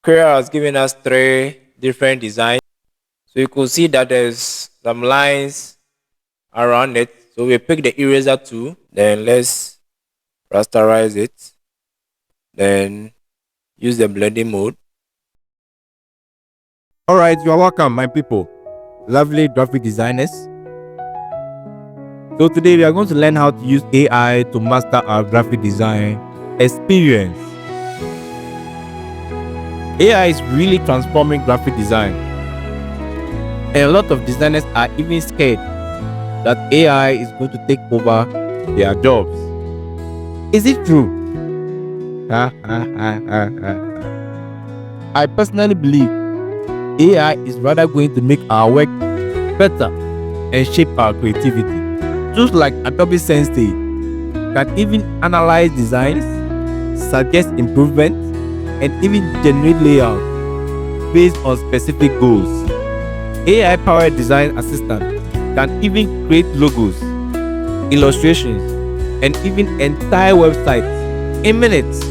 Query has given us three different designs. So you could see that there's some lines around it. So we pick the eraser tool, then let's rasterize it, then use the blending mode. Alright, you are welcome, my people, lovely graphic designers. So today we are going to learn how to use AI to master our graphic design experience. AI is really transforming graphic design. And a lot of designers are even scared that AI is going to take over their jobs. Is it true? I personally believe AI is rather going to make our work better and shape our creativity. Just like Adobe Sensei can even analyze designs, suggest improvements, and even generate layouts based on specific goals. AI-powered design assistant can even create logos, illustrations, and even entire websites in minutes,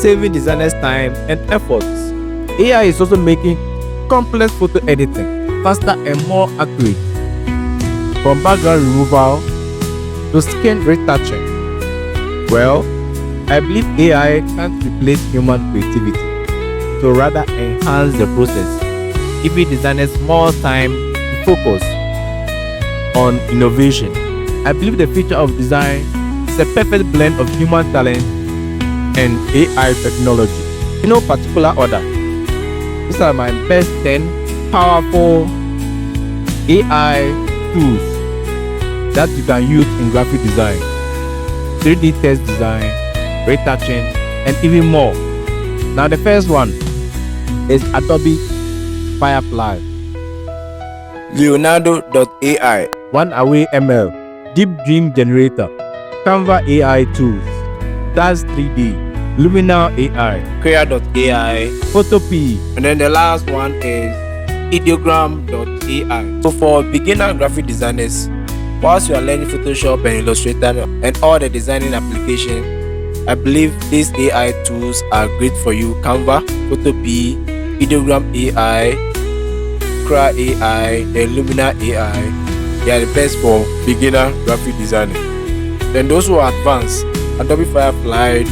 saving designers time and efforts. AI is also making complex photo editing faster and more accurate, from background removal to skin retouching. Well, I believe AI can't replace human creativity, so rather enhance the process, giving designers more time to focus on innovation. I believe the future of design is a perfect blend of human talent and AI technology. In no particular order, these are my best 10 powerful AI tools that you can use in graphic design, 3D text design, retouching, and even more. Now the first one is Adobe Firefly, Leonardo.ai, One-Away ML, Deep Dream Generator, Canva AI Tools, Daz 3D, Luminal AI, Query.ai, Photopea, and then the last one is Ideogram.ai. So for beginner graphic designers, whilst you are learning Photoshop and Illustrator and all the designing applications, I believe these AI tools are great for you. Canva, Photopea, Ideogram AI, Query AI, and Lumina AI. They are the best for beginner graphic designing. Then those who are advanced, Adobe Firefly,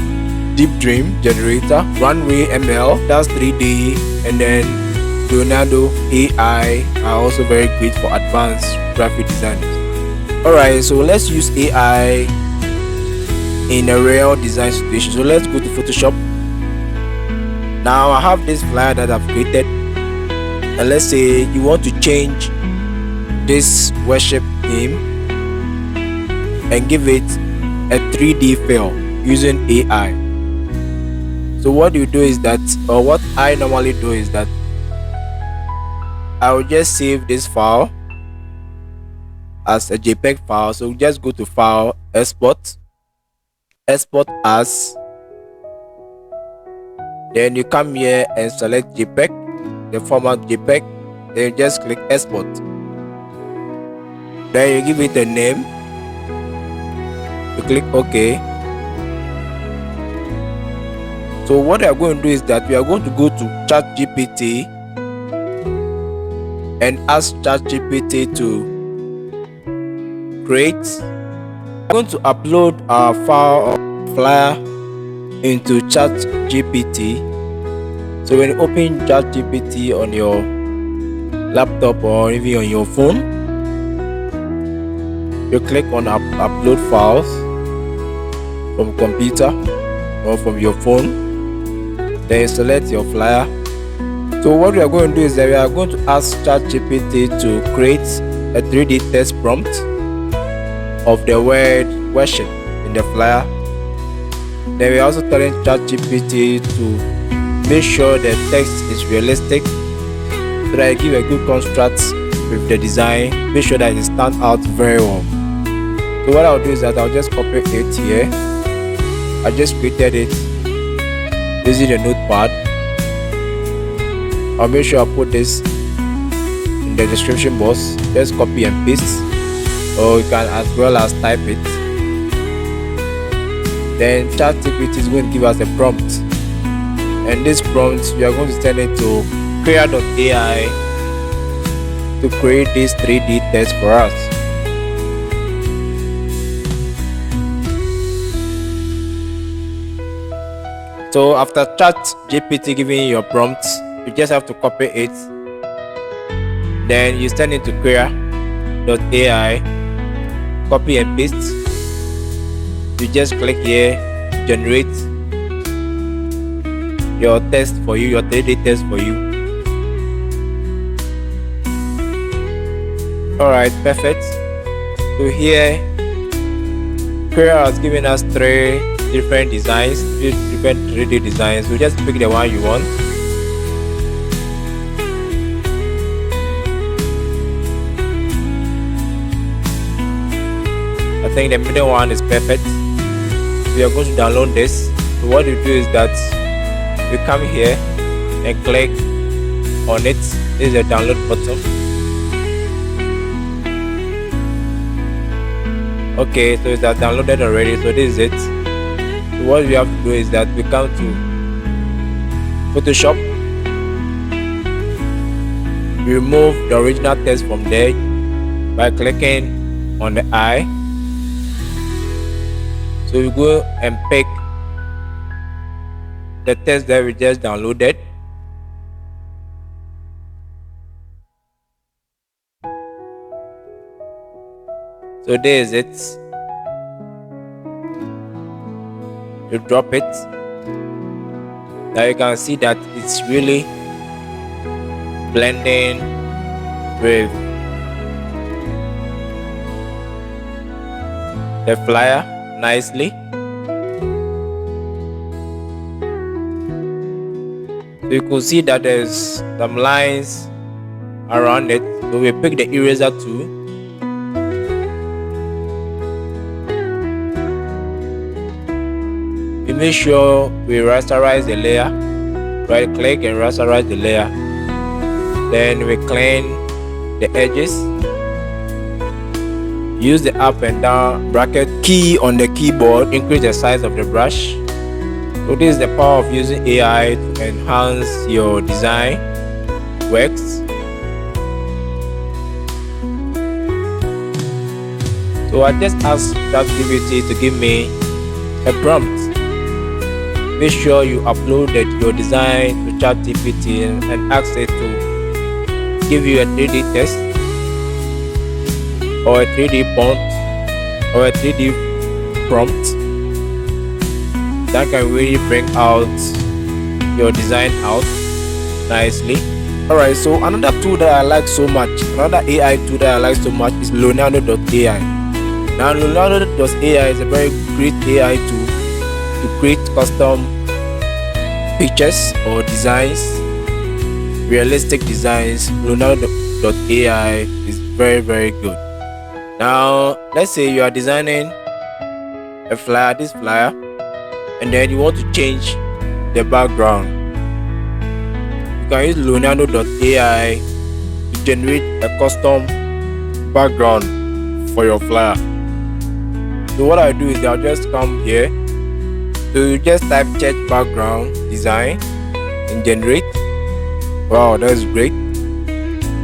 Deep Dream Generator, Runway ML, Daz 3D, and then Leonardo AI are also very great for advanced graphic designers. Alright, so let's use AI in a real design situation. So let's go to Photoshop. Now I have this flyer that I've created, and let's say you want to change this worship theme and give it a 3D feel using AI. So what you do is that, or what I normally do is that I will just save this file as a JPEG file. So just go to File, Export, Export As. Then you come here and select JPEG, the format JPEG. Then you just click Export. Then you give it a name. You click OK. So what we are going to do is that we are going to go to ChatGPT and ask ChatGPT to create. We're going to upload our file or flyer into ChatGPT. So when you open ChatGPT on your laptop or even on your phone, you click on upload files from computer or from your phone. Then you select your flyer. So what we are going to do is that we are going to ask ChatGPT to create a 3D text prompt of the word worship in the flyer. Then we are also telling ChatGPT to make sure the text is realistic, so that it give a good contrast with the design, make sure that it stands out very well. So what I'll do is that I'll just copy it here. I just created it using the notepad. I'll make sure I put this in the description box. Just copy and paste, or you can as well as type it. Then ChatGPT is going to give us a prompt, and this prompt we are going to send it to Create.ai to create this 3D test for us. So after chat GPT giving you your prompts, you just have to copy it, then you send it to Query.ai, copy and paste. You just click here, generate your test for you, your 3D test for you. Alright, perfect. So here Query has given us three different designs, three different 3D designs. So just pick the one you want. I think the middle one is perfect. We are going to download this. So what you do is that you come here and click on it. This is the download button. Okay, so it's downloaded already. So this is it. So what we have to do is that we come to Photoshop. We remove the original text from there by clicking on the eye. So we go and pick the text that we just downloaded. So there is it. You drop it. Now you can see that it's really blending with the flyer nicely. So you could see that there's some lines around it. So we pick the eraser tool. We make sure we rasterize the layer. Right click and rasterize the layer. Then we clean the edges. Use the up and down bracket key on the keyboard. Increase the size of the brush. So this is the power of using AI to enhance your design works. So I just asked ChatGPT to give me a prompt. Make sure you uploaded your design to ChatGPT and ask it to give you a 3D test or a 3D prompt or a 3D prompt that can really bring out your design out nicely. Alright, so another tool that I like so much, another AI tool that I like so much is Leonardo.ai. Now Leonardo.ai is a very great AI tool to create custom pictures or designs, realistic designs. Leonardo.ai is very good. Now let's say you are designing a flyer, this flyer, and then you want to change the background. You can use Leonardo.ai to generate a custom background for your flyer. So what I do is I'll just come here. So you just type check background design and generate. Wow, that's great.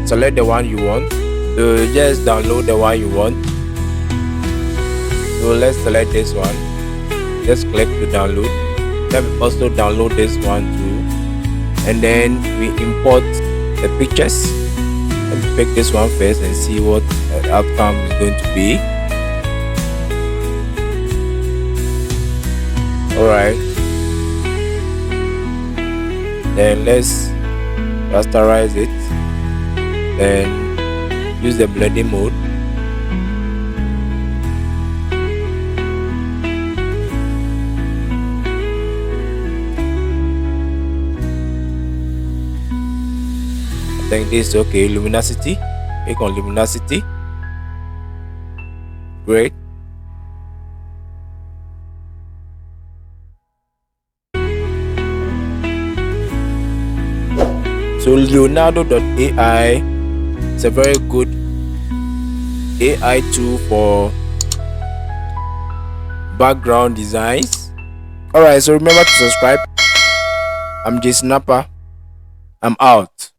Select the one you want. So you just download the one you want. So let's select this one. Just click to download. Let me also download this one too. And then we import the pictures. Let me pick this one first and see what the outcome is going to be. Alright, then let's rasterize it, then use the blending mode. I think this is okay. Luminosity, click on luminosity. Great. So Leonardo.ai is a very good AI tool for background designs. Alright, so remember to subscribe I'm Jason Napa. I'm out.